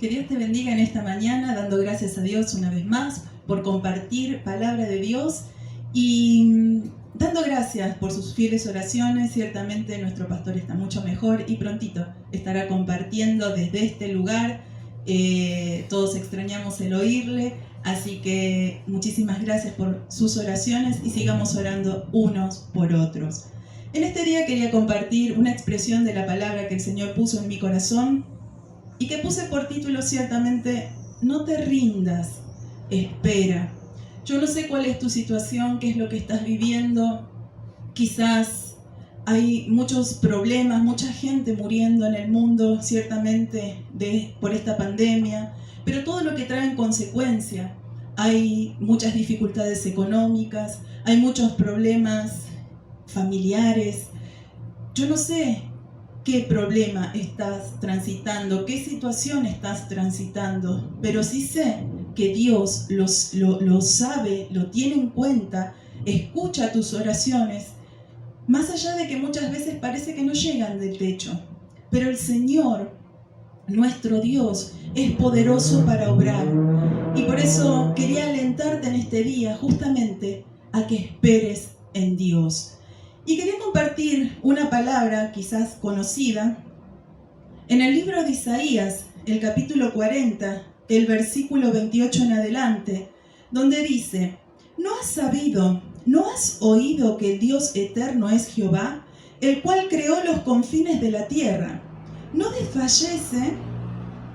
Que Dios te bendiga en esta mañana, dando gracias a Dios una vez más por compartir palabra de Dios y dando gracias por sus fieles oraciones. Ciertamente nuestro pastor está mucho mejor y prontito estará compartiendo desde este lugar. Todos extrañamos el oírle, así que muchísimas gracias por sus oraciones y sigamos orando unos por otros. En este día quería compartir una expresión de la palabra que el Señor puso en mi corazón y que puse por título ciertamente: no te rindas, espera. Yo no sé cuál es tu situación, qué es lo que estás viviendo. Quizás hay muchos problemas, mucha gente muriendo en el mundo, ciertamente por esta pandemia, pero todo lo que trae en consecuencia. Hay muchas dificultades económicas, hay muchos problemas familiares. Yo no sé qué problema estás transitando, qué situación estás transitando, pero sí sé que Dios lo sabe, lo tiene en cuenta, escucha tus oraciones, más allá de que muchas veces parece que no llegan del techo. Pero el Señor, nuestro Dios, es poderoso para obrar. Y por eso quería alentarte en este día justamente a que esperes en Dios. Y quería compartir una palabra quizás conocida en el libro de Isaías, el capítulo 40, el versículo 28 en adelante, donde dice: ¿no has sabido, no has oído que el Dios eterno es Jehová, el cual creó los confines de la tierra? No desfallece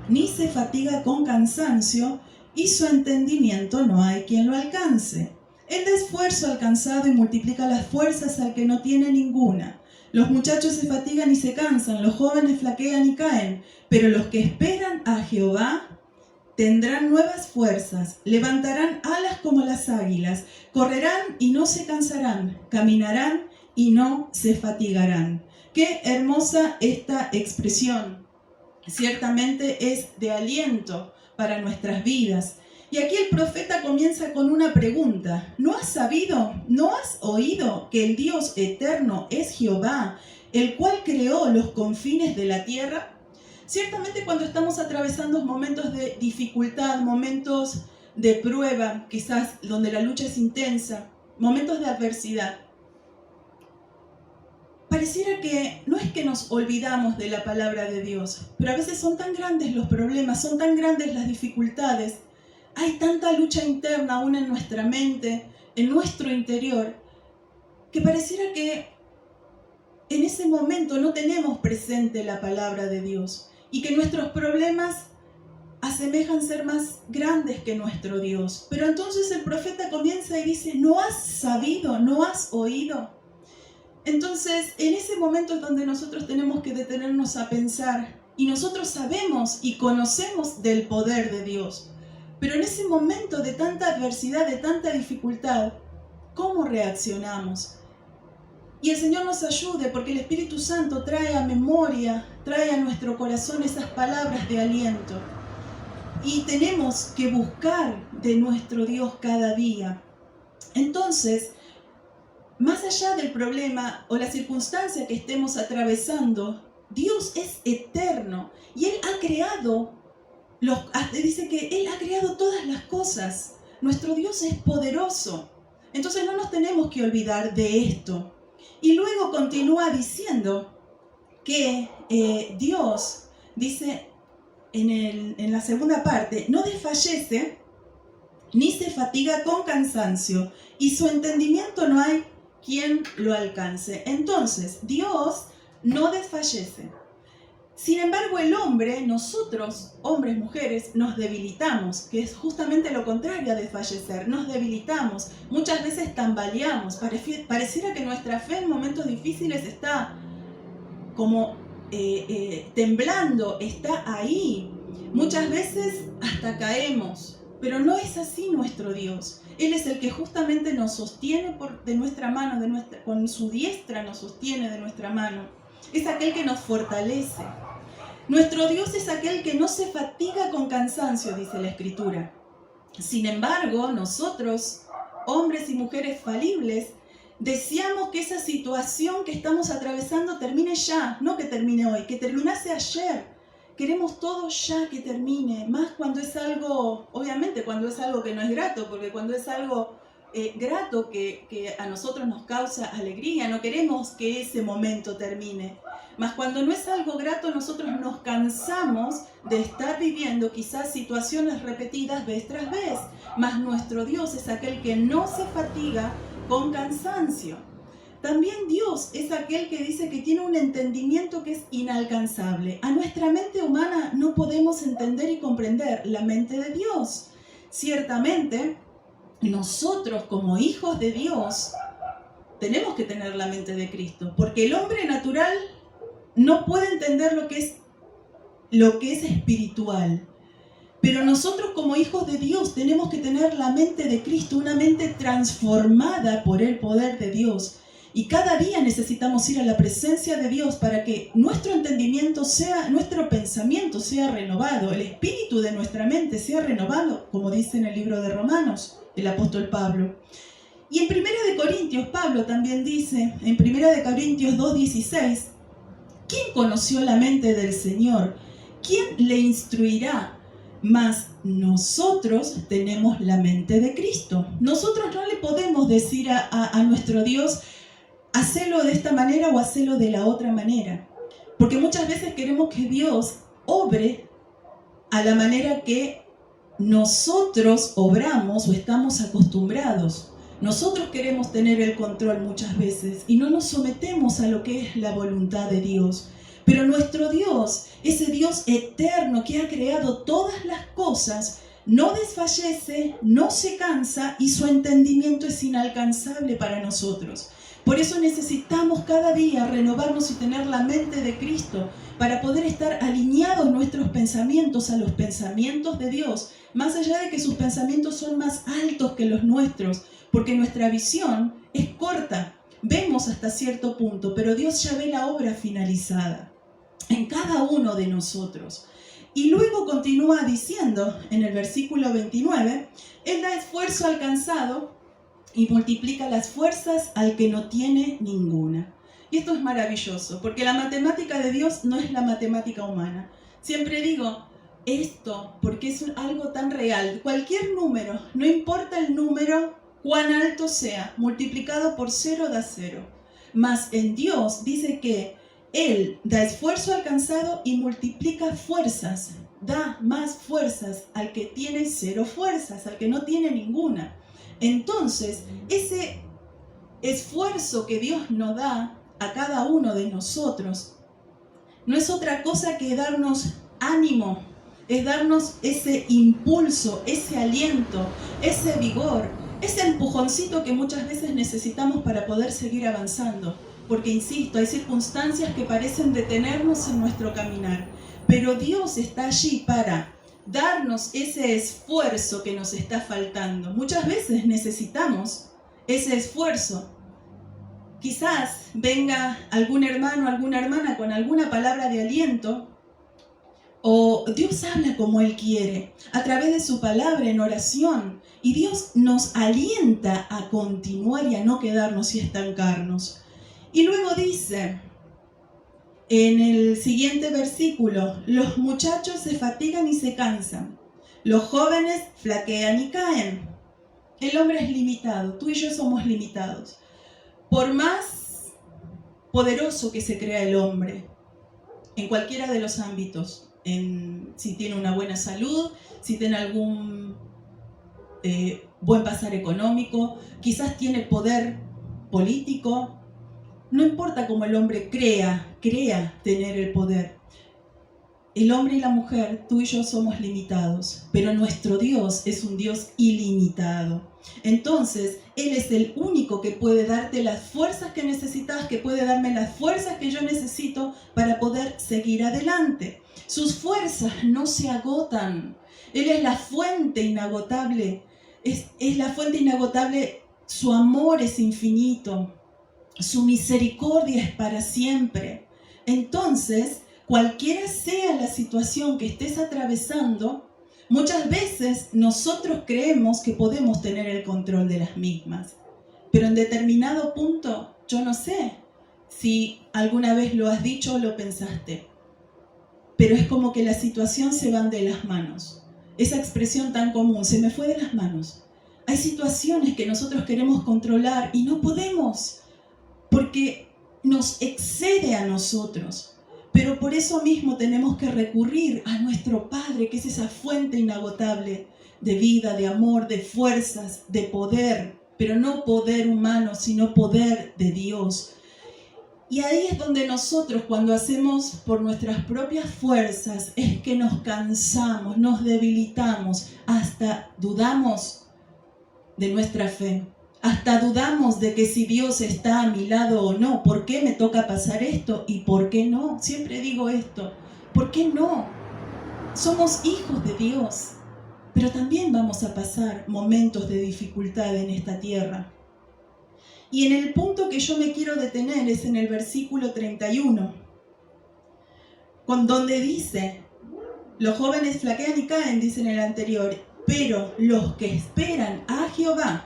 ni se fatiga con cansancio, y su entendimiento no hay quien lo alcance. Él da esfuerzo al cansado y multiplica las fuerzas al que no tiene ninguna. Los muchachos se fatigan y se cansan, los jóvenes flaquean y caen, pero los que esperan a Jehová tendrán nuevas fuerzas, levantarán alas como las águilas, correrán y no se cansarán, caminarán y no se fatigarán. Qué hermosa esta expresión. Ciertamente es de aliento para nuestras vidas. Y aquí el profeta comienza con una pregunta: ¿no has sabido, no has oído que el Dios eterno es Jehová, el cual creó los confines de la tierra? Ciertamente cuando estamos atravesando momentos de dificultad, momentos de prueba, quizás donde la lucha es intensa, momentos de adversidad, pareciera que no es que nos olvidamos de la palabra de Dios, pero a veces son tan grandes los problemas, son tan grandes las dificultades, hay tanta lucha interna aún en nuestra mente, en nuestro interior, que pareciera que en ese momento no tenemos presente la palabra de Dios y que nuestros problemas asemejan ser más grandes que nuestro Dios. Pero entonces el profeta comienza y dice: ¿no has sabido, no has oído? Entonces, en ese momento es donde nosotros tenemos que detenernos a pensar, y nosotros sabemos y conocemos del poder de Dios, pero en ese momento de tanta adversidad, de tanta dificultad, ¿cómo reaccionamos? Y el Señor nos ayude, porque el Espíritu Santo trae a memoria, trae a nuestro corazón esas palabras de aliento. Y tenemos que buscar de nuestro Dios cada día. Entonces, más allá del problema o la circunstancia que estemos atravesando, Dios es eterno y Él ha creado, dice que Él ha creado todas las cosas. Nuestro Dios es poderoso. Entonces no nos tenemos que olvidar de esto. Y luego continúa diciendo que Dios, dice en la segunda parte, no desfallece ni se fatiga con cansancio, y su entendimiento no hay quien lo alcance. Entonces, Dios no desfallece. Sin embargo, el hombre, nosotros, hombres, mujeres, nos debilitamos, que es justamente lo contrario a desfallecer. Nos debilitamos, muchas veces tambaleamos, pareciera que nuestra fe en momentos difíciles está como temblando, está ahí. Muchas veces hasta caemos. Pero no es así nuestro Dios. Él es el que justamente nos sostiene de nuestra mano, con su diestra nos sostiene de nuestra mano. Es aquel que nos fortalece. Nuestro Dios es aquel que no se fatiga con cansancio, dice la Escritura. Sin embargo, nosotros, hombres y mujeres falibles, deseamos que esa situación que estamos atravesando termine ya, no que termine hoy, que terminase ayer. queremos todo ya que termine, más cuando es algo, obviamente cuando es algo que no es grato, porque cuando es algo grato que a nosotros nos causa alegría, no queremos que ese momento termine. Mas cuando no es algo grato, nosotros nos cansamos de estar viviendo quizás situaciones repetidas vez tras vez. Mas nuestro Dios es aquel que no se fatiga con cansancio. También Dios es aquel que dice que tiene un entendimiento que es inalcanzable. A nuestra mente humana no podemos entender y comprender la mente de Dios. Ciertamente, nosotros como hijos de Dios tenemos que tener la mente de Cristo, porque el hombre natural no puede entender lo que es espiritual. Pero nosotros como hijos de Dios tenemos que tener la mente de Cristo, una mente transformada por el poder de Dios. Y cada día necesitamos ir a la presencia de Dios para que nuestro entendimiento nuestro pensamiento sea renovado, el espíritu de nuestra mente sea renovado, como dice en el libro de Romanos, el apóstol Pablo. Y en 1 Corintios, Pablo también dice, en 1 Corintios 2:16, ¿quién conoció la mente del Señor? ¿Quién le instruirá? Mas nosotros tenemos la mente de Cristo. Nosotros no le podemos decir a nuestro Dios, hacelo de esta manera o hacelo de la otra manera. Porque muchas veces queremos que Dios obre a la manera que nosotros obramos o estamos acostumbrados. Nosotros queremos tener el control muchas veces y no nos sometemos a lo que es la voluntad de Dios. Pero nuestro Dios, ese Dios eterno que ha creado todas las cosas, no desfallece, no se cansa y su entendimiento es inalcanzable para nosotros. Por eso necesitamos cada día renovarnos y tener la mente de Cristo para poder estar alineados nuestros pensamientos a los pensamientos de Dios, más allá de que sus pensamientos son más altos que los nuestros, porque nuestra visión es corta, vemos hasta cierto punto, pero Dios ya ve la obra finalizada en cada uno de nosotros. Y luego continúa diciendo en el versículo 29, Él da esfuerzo al cansado y multiplica las fuerzas al que no tiene ninguna. Y esto es maravilloso, porque la matemática de Dios no es la matemática humana. Siempre digo esto porque es algo tan real. Cualquier número, no importa el número, cuán alto sea, multiplicado por 0 da 0. Mas en Dios dice que Él da esfuerzo al cansado y multiplica fuerzas. Da más fuerzas al que tiene 0 fuerzas, al que no tiene ninguna. Entonces, ese esfuerzo que Dios nos da a cada uno de nosotros no es otra cosa que darnos ánimo, es darnos ese impulso, ese aliento, ese vigor, ese empujoncito que muchas veces necesitamos para poder seguir avanzando. Porque, insisto, hay circunstancias que parecen detenernos en nuestro caminar, pero Dios está allí para darnos ese esfuerzo que nos está faltando. Muchas veces necesitamos ese esfuerzo. Quizás venga algún hermano, alguna hermana con alguna palabra de aliento, o Dios habla como Él quiere, a través de su palabra en oración, y Dios nos alienta a continuar y a no quedarnos y estancarnos. Y luego dice, en el siguiente versículo, los muchachos se fatigan y se cansan, los jóvenes flaquean y caen. El hombre es limitado, tú y yo somos limitados. Por más poderoso que se crea el hombre, en cualquiera de los ámbitos, si tiene una buena salud, si tiene algún buen pasar económico, quizás tiene poder político, no importa cómo el hombre crea tener el poder. El hombre y la mujer, tú y yo somos limitados, pero nuestro Dios es un Dios ilimitado. Entonces, Él es el único que puede darte las fuerzas que necesitas, que puede darme las fuerzas que yo necesito para poder seguir adelante. Sus fuerzas no se agotan. Él es la fuente inagotable. Es la fuente inagotable. Su amor es infinito. Su misericordia es para siempre. Entonces, cualquiera sea la situación que estés atravesando, muchas veces nosotros creemos que podemos tener el control de las mismas. Pero en determinado punto, yo no sé si alguna vez lo has dicho o lo pensaste. pero es como que la situación se van de las manos. Esa expresión tan común, se me fue de las manos. Hay situaciones que nosotros queremos controlar y no podemos, porque nos excede a nosotros. Pero por eso mismo tenemos que recurrir a nuestro Padre, que es esa fuente inagotable de vida, de amor, de fuerzas, de poder, pero no poder humano, sino poder de Dios. Y ahí es donde nosotros, cuando hacemos por nuestras propias fuerzas, es que nos cansamos, nos debilitamos, hasta dudamos de nuestra fe. Hasta dudamos de que si Dios está a mi lado o no. ¿Por qué me toca pasar esto y por qué no? Siempre digo esto. ¿Por qué no? Somos hijos de Dios, pero también vamos a pasar momentos de dificultad en esta tierra. Y en el punto que yo me quiero detener es en el versículo 31, con donde dice, los jóvenes flaquean y caen, dice en el anterior, pero los que esperan a Jehová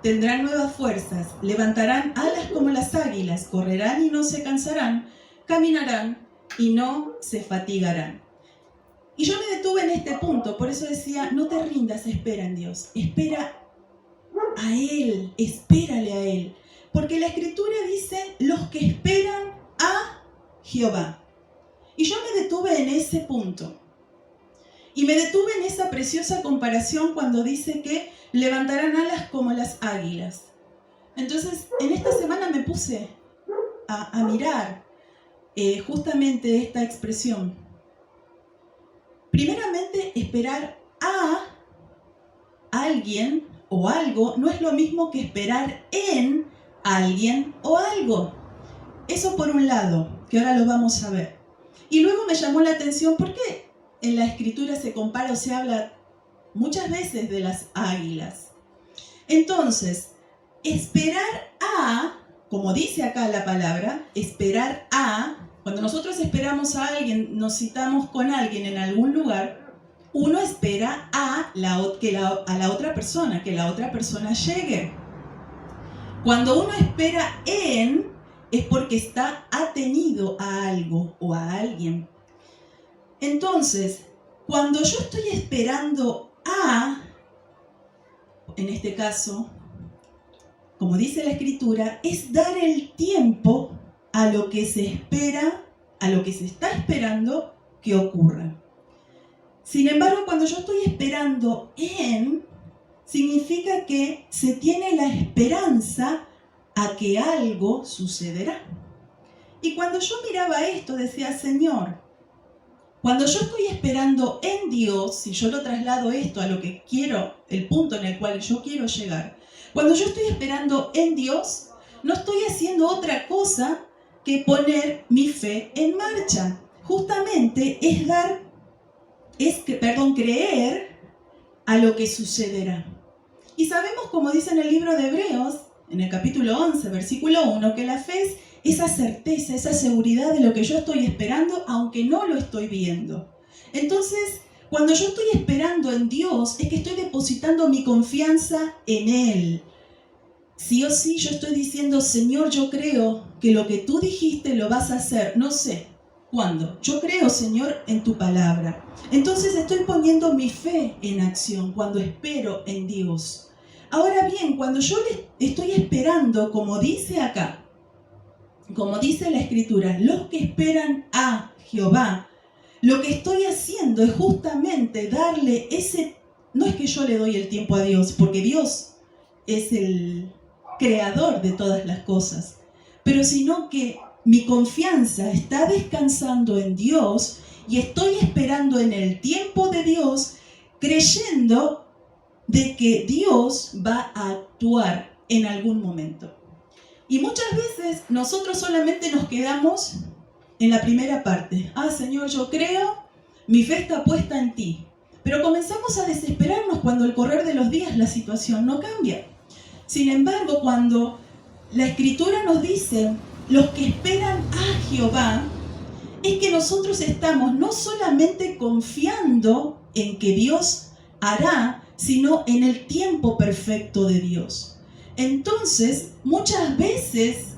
tendrán nuevas fuerzas, levantarán alas como las águilas, correrán y no se cansarán, caminarán y no se fatigarán. Y yo me detuve en este punto, por eso decía, no te rindas, espera en Dios, espera a Él, espérale a Él. Porque la Escritura dice, los que esperan a Jehová. Y yo me detuve en ese punto. Y me detuve en esa preciosa comparación cuando dice que levantarán alas como las águilas. Entonces, en esta semana me puse a mirar justamente esta expresión. Primeramente, esperar a alguien o algo no es lo mismo que esperar en alguien o algo. Eso por un lado, que ahora lo vamos a ver. Y luego me llamó la atención porque en la Escritura se compara o se habla muchas veces de las águilas. Entonces, esperar a, como dice acá la palabra, esperar a, cuando nosotros esperamos a alguien, nos citamos con alguien en algún lugar, uno espera a la otra persona, que la otra persona llegue. Cuando uno espera en, es porque está atenido a algo o a alguien. Entonces, cuando yo estoy esperando a, en este caso, como dice la Escritura, es dar el tiempo a lo que se espera, a lo que se está esperando que ocurra. Sin embargo, cuando yo estoy esperando en, significa que se tiene la esperanza a que algo sucederá. Y cuando yo miraba esto, decía, Señor, cuando yo estoy esperando en Dios, si yo lo traslado esto a lo que quiero, el punto en el cual yo quiero llegar, cuando yo estoy esperando en Dios, no estoy haciendo otra cosa que poner mi fe en marcha. Justamente es creer a lo que sucederá. Y sabemos, como dice en el libro de Hebreos, en el capítulo 11, versículo 1, que la fe es esa certeza, esa seguridad de lo que yo estoy esperando, aunque no lo estoy viendo. Entonces, cuando yo estoy esperando en Dios, es que estoy depositando mi confianza en Él. Sí o sí, yo estoy diciendo, Señor, yo creo que lo que tú dijiste lo vas a hacer. No sé cuándo. Yo creo, Señor, en tu palabra. Entonces estoy poniendo mi fe en acción cuando espero en Dios. Ahora bien, cuando yo le estoy esperando, como dice acá, como dice la Escritura, los que esperan a Jehová, lo que estoy haciendo es justamente darle ese, no es que yo le doy el tiempo a Dios, porque Dios es el creador de todas las cosas, pero sino que mi confianza está descansando en Dios y estoy esperando en el tiempo de Dios, creyendo de que Dios va a actuar en algún momento. Y muchas veces nosotros solamente nos quedamos en la primera parte. Señor, yo creo, mi fe está puesta en ti. Pero comenzamos a desesperarnos cuando al correr de los días la situación no cambia. Sin embargo, cuando la Escritura nos dice, los que esperan a Jehová, es que nosotros estamos no solamente confiando en que Dios hará, sino en el tiempo perfecto de Dios. Entonces, muchas veces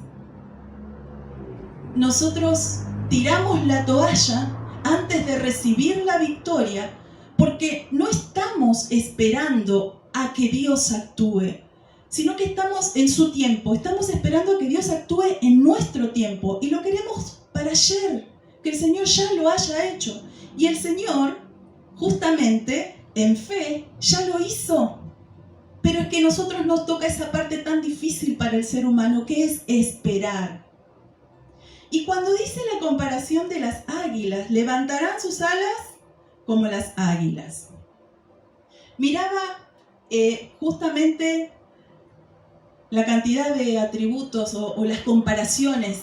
nosotros tiramos la toalla antes de recibir la victoria, porque no estamos esperando a que Dios actúe, sino que estamos en su tiempo, estamos esperando a que Dios actúe en nuestro tiempo y lo queremos para ayer, que el Señor ya lo haya hecho. Y el Señor, justamente en fe, ya lo hizo. Pero es que a nosotros nos toca esa parte tan difícil para el ser humano, que es esperar. Y cuando dice la comparación de las águilas, levantarán sus alas como las águilas. Miraba justamente la cantidad de atributos o las comparaciones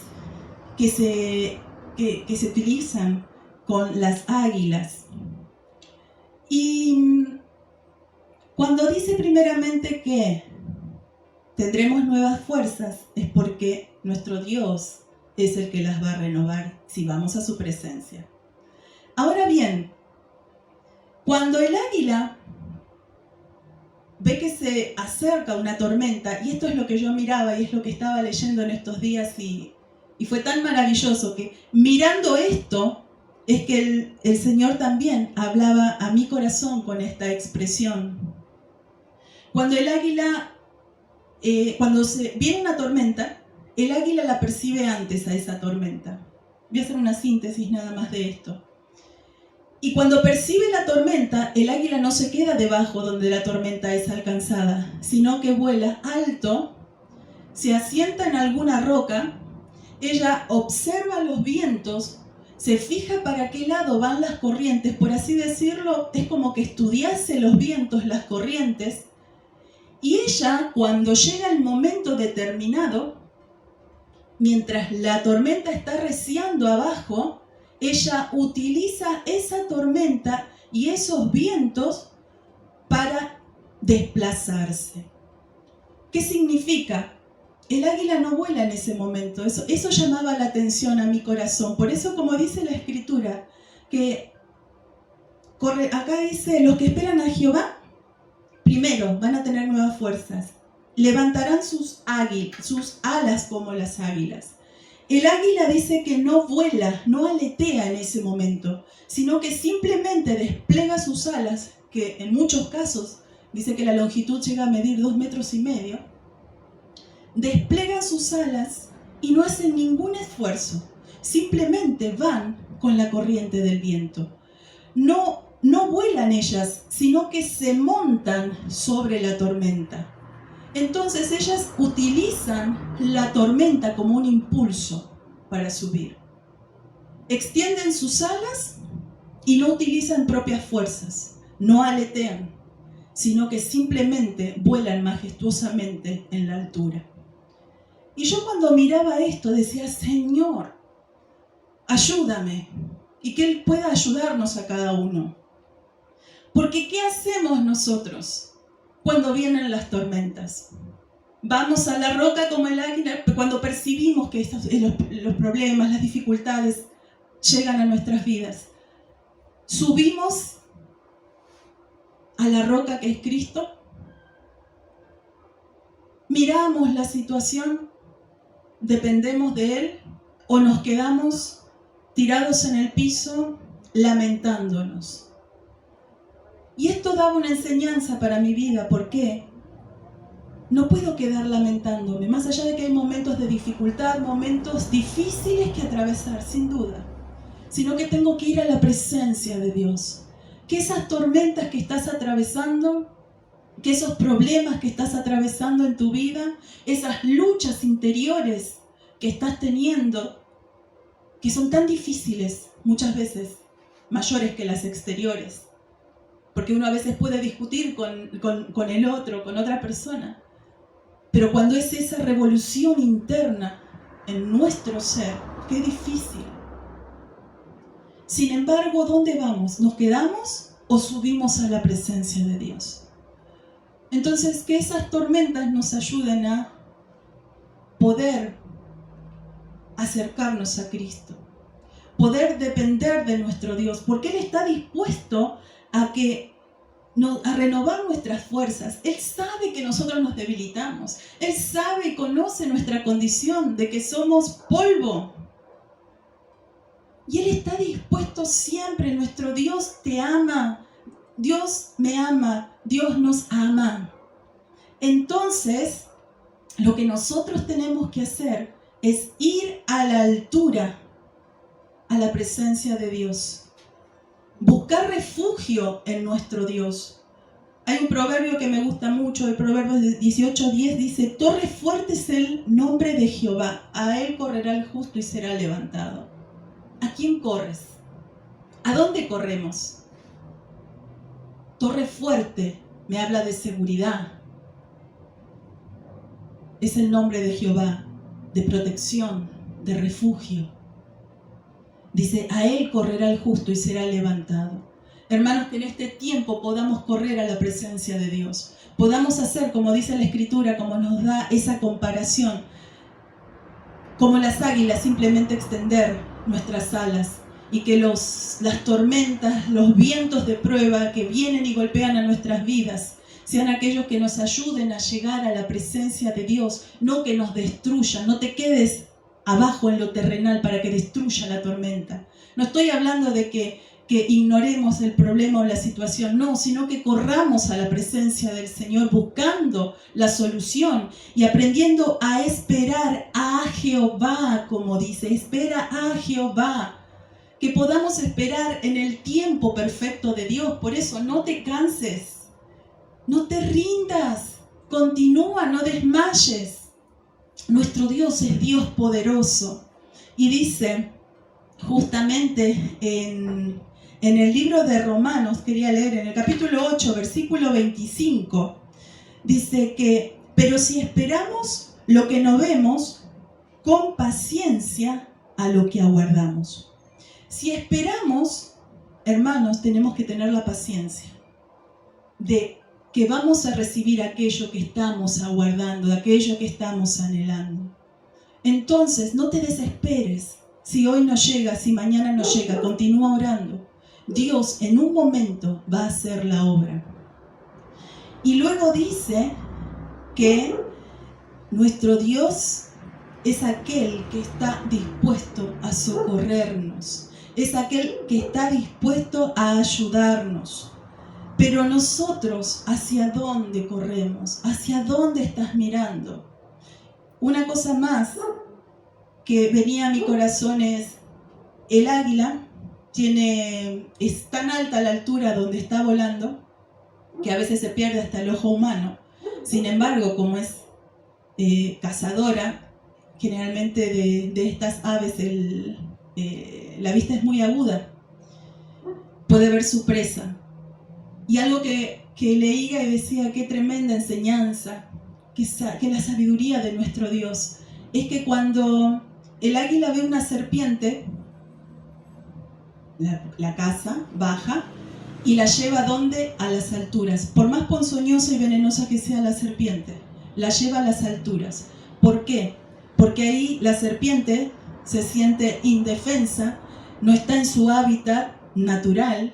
que se utilizan con las águilas. Y cuando dice primeramente que tendremos nuevas fuerzas, es porque nuestro Dios es el que las va a renovar si vamos a su presencia. Ahora bien, cuando el águila ve que se acerca una tormenta, y esto es lo que yo miraba y es lo que estaba leyendo en estos días, y fue tan maravilloso que mirando esto es que el Señor también hablaba a mi corazón con esta expresión. Cuando el águila, cuando viene una tormenta, el águila la percibe antes a esa tormenta. Voy a hacer una síntesis nada más de esto. Y cuando percibe la tormenta, el águila no se queda debajo donde la tormenta es alcanzada, sino que vuela alto, se asienta en alguna roca, ella observa los vientos, se fija para qué lado van las corrientes, por así decirlo, es como que estudiase los vientos, las corrientes, y ella, cuando llega el momento determinado, mientras la tormenta está arreciando abajo, ella utiliza esa tormenta y esos vientos para desplazarse. ¿Qué significa? El águila no vuela en ese momento. Eso llamaba la atención a mi corazón. Por eso, como dice la Escritura, que acá dice, los que esperan a Jehová, primero van a tener nuevas fuerzas. Levantarán sus alas como las águilas. El águila dice que no vuela, no aletea en ese momento, sino que simplemente despliega sus alas, que en muchos casos dice que la longitud llega a medir 2,5 metros. Desplegan sus alas y no hacen ningún esfuerzo, simplemente van con la corriente del viento. No vuelan ellas, sino que se montan sobre la tormenta. Entonces ellas utilizan la tormenta como un impulso para subir. Extienden sus alas y no utilizan propias fuerzas, no aletean, sino que simplemente vuelan majestuosamente en la altura. Y yo cuando miraba esto decía, Señor, ayúdame, y que Él pueda ayudarnos a cada uno. Porque ¿qué hacemos nosotros cuando vienen las tormentas? Vamos a la roca como el águila cuando percibimos que los problemas, las dificultades llegan a nuestras vidas. Subimos a la roca que es Cristo, miramos la situación, dependemos de Él o nos quedamos tirados en el piso lamentándonos. Y esto da una enseñanza para mi vida. ¿Por qué? No puedo quedar lamentándome, más allá de que hay momentos de dificultad, momentos difíciles que atravesar, sin duda, sino que tengo que ir a la presencia de Dios. Que esas tormentas que estás atravesando, que esos problemas que estás atravesando en tu vida, esas luchas interiores que estás teniendo, que son tan difíciles, muchas veces mayores que las exteriores, porque uno a veces puede discutir con el otro, con otra persona, pero cuando es esa revolución interna en nuestro ser, qué difícil. Sin embargo, ¿dónde vamos? ¿Nos quedamos o subimos a la presencia de Dios? Entonces, que esas tormentas nos ayuden a poder acercarnos a Cristo, poder depender de nuestro Dios, porque Él está dispuesto a renovar nuestras fuerzas. Él sabe que nosotros nos debilitamos. Él sabe y conoce nuestra condición de que somos polvo. Y Él está dispuesto esto siempre. Nuestro Dios te ama. Dios me ama. Dios nos ama. Entonces, lo que nosotros tenemos que hacer es ir a la altura, a la presencia de Dios. Buscar refugio en nuestro Dios. Hay un proverbio que me gusta mucho, el Proverbios 18:10 dice: torre fuerte es el nombre de Jehová, a él correrá el justo y será levantado. ¿A quién corres? ¿A dónde corremos? Torre fuerte me habla de seguridad. Es el nombre de Jehová, de protección, de refugio. Dice: a él correrá el justo y será levantado. Hermanos, que en este tiempo podamos correr a la presencia de Dios. Podamos hacer, como dice la Escritura, como nos da esa comparación, como las águilas, simplemente extender nuestras alas y que las tormentas, los vientos de prueba que vienen y golpean a nuestras vidas sean aquellos que nos ayuden a llegar a la presencia de Dios, no que nos destruyan. No te quedes abajo en lo terrenal para que destruya la tormenta. No estoy hablando de que ignoremos el problema o la situación, no, sino que corramos a la presencia del Señor buscando la solución y aprendiendo a esperar a Jehová, como dice, espera a Jehová. Que podamos esperar en el tiempo perfecto de Dios. Por eso no te canses, no te rindas, continúa, no desmayes. Nuestro Dios es Dios poderoso. Y dice justamente en el libro de Romanos, quería leer en el capítulo 8, versículo 25, dice que: pero si esperamos lo que no vemos, con paciencia a lo que aguardamos. Si esperamos, hermanos, tenemos que tener la paciencia de que vamos a recibir aquello que estamos aguardando, de aquello que estamos anhelando. Entonces, no te desesperes. Si hoy no llega, si mañana no llega, continúa orando. Dios en un momento va a hacer la obra. Y luego dice que nuestro Dios es aquel que está dispuesto a socorrernos. Es aquel que está dispuesto a ayudarnos. Pero nosotros, ¿hacia dónde corremos? ¿Hacia dónde estás mirando? Una cosa más que venía a mi corazón es: el águila es tan alta la altura donde está volando que a veces se pierde hasta el ojo humano. Sin embargo, como es cazadora, generalmente de estas aves la vista es muy aguda, puede ver su presa. Y algo que leía y decía: qué tremenda enseñanza, que la sabiduría de nuestro Dios es que cuando el águila ve una serpiente, la caza, baja y la lleva ¿dónde? A las alturas. Por más ponzoñosa y venenosa que sea la serpiente, la lleva a las alturas. ¿Por qué? Porque ahí la serpiente se siente indefensa, no está en su hábitat natural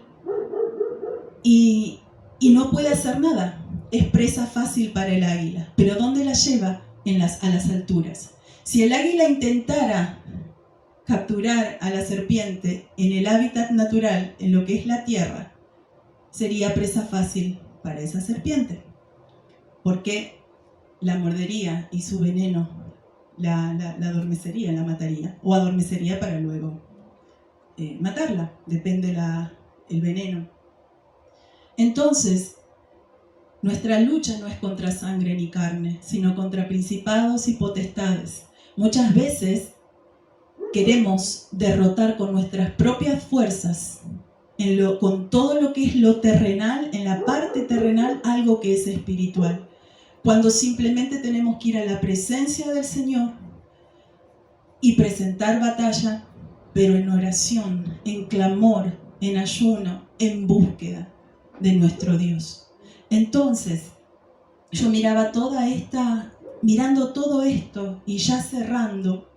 y no puede hacer nada. Es presa fácil para el águila. ¿Pero dónde la lleva? A las alturas. Si el águila intentara capturar a la serpiente en el hábitat natural, en lo que es la tierra, sería presa fácil para esa serpiente, porque la mordería y su veneno la adormecería, la mataría, o adormecería para luego matarla, depende el veneno. Entonces, nuestra lucha no es contra sangre ni carne, sino contra principados y potestades. Muchas veces queremos derrotar con nuestras propias fuerzas, con todo lo que es lo terrenal, en la parte terrenal, algo que es espiritual. Cuando simplemente tenemos que ir a la presencia del Señor y presentar batalla, pero en oración, en clamor, en ayuno, en búsqueda de nuestro Dios. Entonces, yo mirando todo esto y ya cerrando,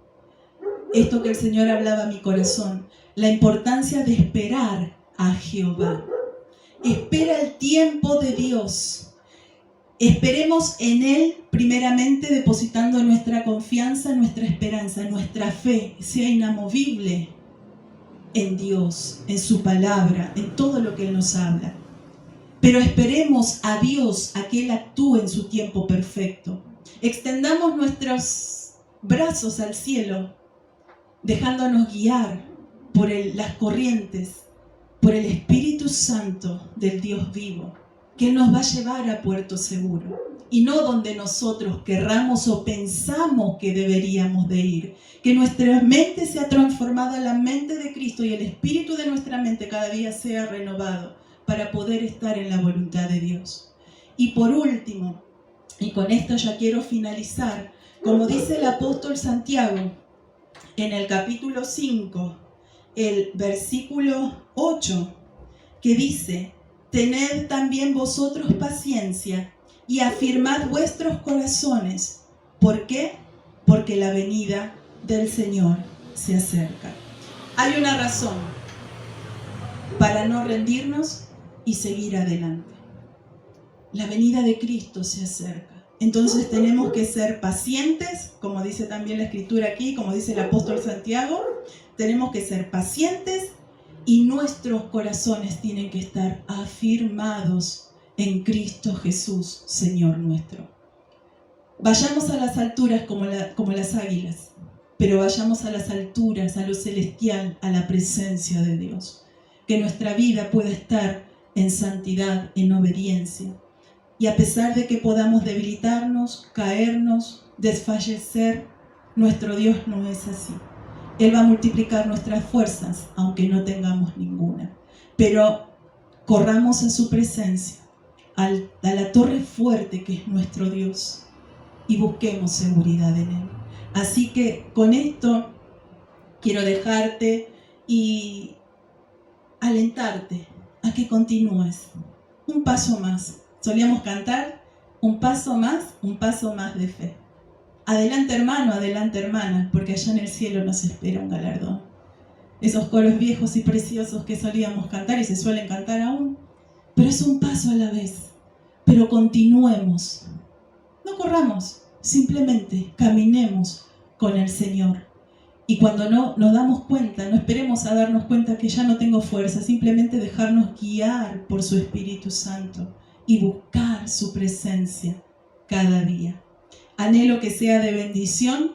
esto que el Señor hablaba a mi corazón, la importancia de esperar a Jehová. Espera el tiempo de Dios. Esperemos en Él primeramente, depositando nuestra confianza, nuestra esperanza, nuestra fe sea inamovible. en Dios, en su palabra, en todo lo que Él nos habla. Pero esperemos a Dios a que Él actúe en su tiempo perfecto. Extendamos nuestros brazos al cielo, dejándonos guiar por las corrientes, por el Espíritu Santo del Dios vivo, que Él nos va a llevar a puerto seguro, y no donde nosotros querramos o pensamos que deberíamos de ir. Que nuestra mente sea transformada en la mente de Cristo y el espíritu de nuestra mente cada día sea renovado para poder estar en la voluntad de Dios. Y por último, y con esto ya quiero finalizar, como dice el apóstol Santiago en el capítulo 5, el versículo 8, que dice: tened también vosotros paciencia y afirmad vuestros corazones. ¿Por qué? Porque la venida del Señor se acerca. Hay una razón para no rendirnos y seguir adelante. La venida de Cristo se acerca. Entonces tenemos que ser pacientes, como dice también la Escritura aquí, como dice el apóstol Santiago. Tenemos que ser pacientes y nuestros corazones tienen que estar afirmados en Cristo Jesús, Señor nuestro. Vayamos a las alturas como las águilas, pero vayamos a las alturas, a lo celestial, a la presencia de Dios. Que nuestra vida pueda estar en santidad, en obediencia. Y a pesar de que podamos debilitarnos, caernos, desfallecer, nuestro Dios no es así. Él va a multiplicar nuestras fuerzas, aunque no tengamos ninguna. Pero corramos a su presencia, a la torre fuerte que es nuestro Dios, y busquemos seguridad en Él. Así que con esto quiero dejarte y alentarte a que continúes. Un paso más. Solíamos cantar: un paso más de fe. Adelante hermano, adelante hermana, porque allá en el cielo nos espera un galardón. Esos coros viejos y preciosos que solíamos cantar y se suelen cantar aún, pero es un paso a la vez. Pero continuemos, no corramos, simplemente caminemos con el Señor. Y cuando no nos damos cuenta, no esperemos a darnos cuenta que ya no tengo fuerza, simplemente dejarnos guiar por su Espíritu Santo y buscar su presencia cada día. Anhelo que sea de bendición,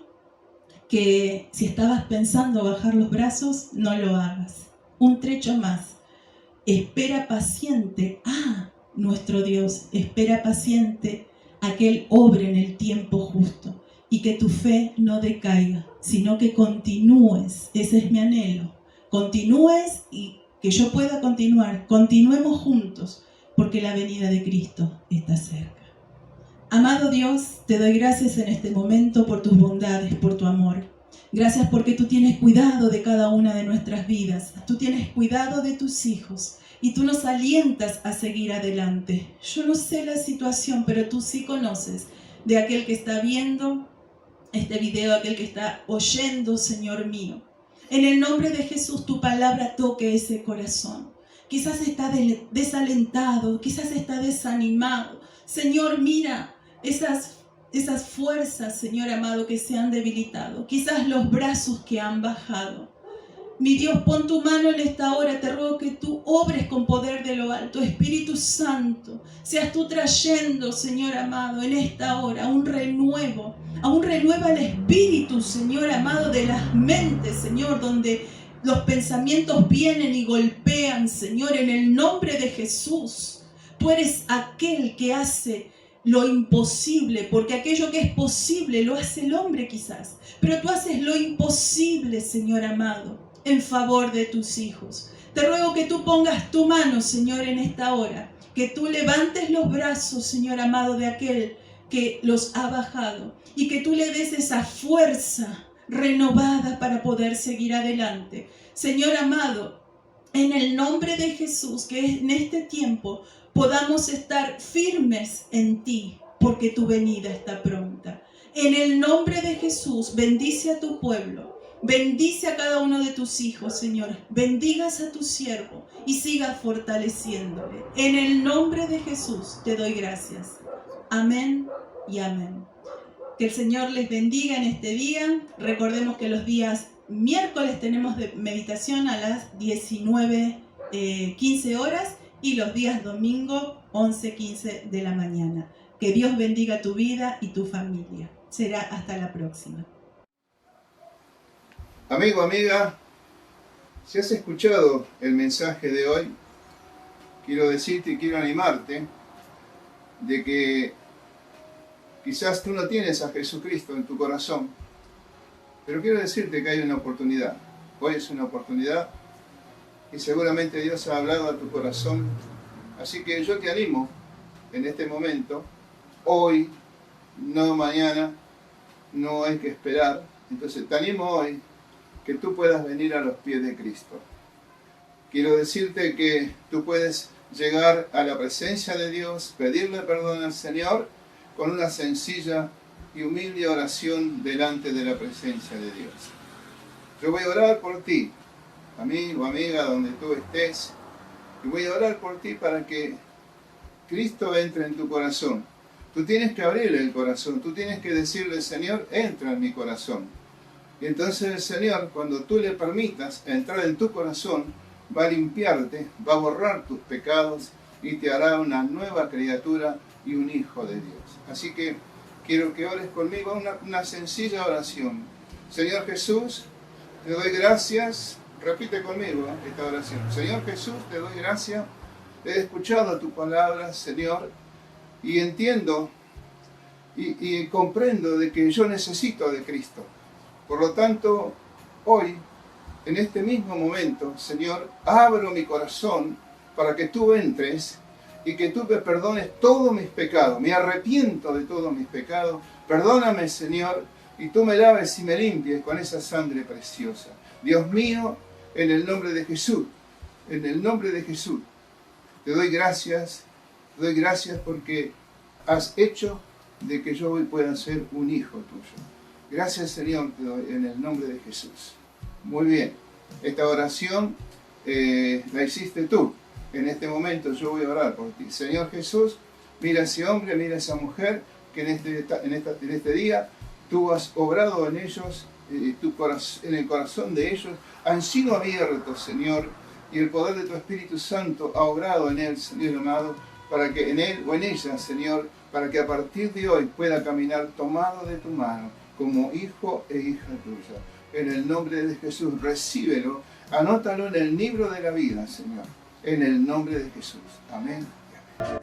que si estabas pensando bajar los brazos, no lo hagas. Un trecho más. Espera paciente a nuestro Dios, espera paciente a que Él obre en el tiempo justo y que tu fe no decaiga, sino que continúes. Ese es mi anhelo. Continúes y que yo pueda continuar. Continuemos juntos, porque la venida de Cristo está cerca. Amado Dios, te doy gracias en este momento por tus bondades, por tu amor. Gracias porque tú tienes cuidado de cada una de nuestras vidas. Tú tienes cuidado de tus hijos y tú nos alientas a seguir adelante. Yo no sé la situación, pero tú sí conoces de aquel que está viendo este video, aquel que está oyendo, Señor mío. En el nombre de Jesús, tu palabra toque ese corazón. Quizás está desalentado, quizás está desanimado. Señor, mira esas fuerzas, Señor amado, que se han debilitado. Quizás los brazos que han bajado. Mi Dios, pon tu mano en esta hora. Te ruego que tú obres con poder de lo alto. Espíritu Santo, seas tú trayendo, Señor amado, en esta hora un renuevo. Aún renueva el espíritu, Señor amado, de las mentes, Señor, donde los pensamientos vienen y golpean, Señor, en el nombre de Jesús. Tú eres aquel que hace lo imposible, porque aquello que es posible lo hace el hombre quizás, pero tú haces lo imposible, Señor amado, en favor de tus hijos. Te ruego que tú pongas tu mano, Señor, en esta hora, que tú levantes los brazos, Señor amado, de aquel que los ha bajado y que tú le des esa fuerza renovada para poder seguir adelante. Señor amado, en el nombre de Jesús, que en este tiempo podamos estar firmes en ti, porque tu venida está pronta. En el nombre de Jesús, bendice a tu pueblo, bendice a cada uno de tus hijos, Señor. Bendigas a tu siervo y siga fortaleciéndole. En el nombre de Jesús te doy gracias. Amén y amén. Que el Señor les bendiga en este día. Recordemos que los días miércoles tenemos meditación a las 19:15 horas y los días domingo 11:15 de la mañana. Que Dios bendiga tu vida y tu familia. Será hasta la próxima. Amigo, amiga, si has escuchado el mensaje de hoy, quiero decirte y quiero animarte de que quizás tú no tienes a Jesucristo en tu corazón, pero quiero decirte que hay una oportunidad. Hoy es una oportunidad y seguramente Dios ha hablado a tu corazón. Así que yo te animo en este momento, hoy, no mañana, no hay que esperar. Entonces te animo hoy que tú puedas venir a los pies de Cristo. Quiero decirte que tú puedes llegar a la presencia de Dios, pedirle perdón al Señor con una sencilla y humilde oración delante de la presencia de Dios. Yo voy a orar por ti, amigo, amiga, donde tú estés, y voy a orar por ti para que Cristo entre en tu corazón. Tú tienes que abrirle el corazón, tú tienes que decirle, Señor, entra en mi corazón. Y entonces el Señor, cuando tú le permitas entrar en tu corazón, va a limpiarte, va a borrar tus pecados y te hará una nueva criatura y un hijo de Dios. Así que quiero que ores conmigo una sencilla oración. Señor Jesús, te doy gracias. Repite conmigo esta oración. Señor Jesús, te doy gracias. He escuchado tu palabra, Señor, y entiendo y comprendo de que yo necesito de Cristo. Por lo tanto, hoy, en este mismo momento, Señor, abro mi corazón para que tú entres y que tú me perdones todos mis pecados. Me arrepiento de todos mis pecados. Perdóname, Señor, y tú me laves y me limpies con esa sangre preciosa. Dios mío, en el nombre de Jesús, en el nombre de Jesús, te doy gracias porque has hecho de que yo hoy pueda ser un hijo tuyo. Gracias, Señor, te doy en el nombre de Jesús. Muy bien, esta oración la hiciste tú. En este momento yo voy a orar por ti. Señor Jesús, mira a ese hombre, mira a esa mujer que en este día tú has obrado en ellos, en el corazón de ellos, han sido abiertos, Señor, y el poder de tu Espíritu Santo ha obrado en él, Señor amado, para que en él o en ella, Señor, para que a partir de hoy pueda caminar tomado de tu mano como hijo e hija tuya. En el nombre de Jesús, recíbelo, anótalo en el libro de la vida, Señor. En el nombre de Jesús. Amén y amén.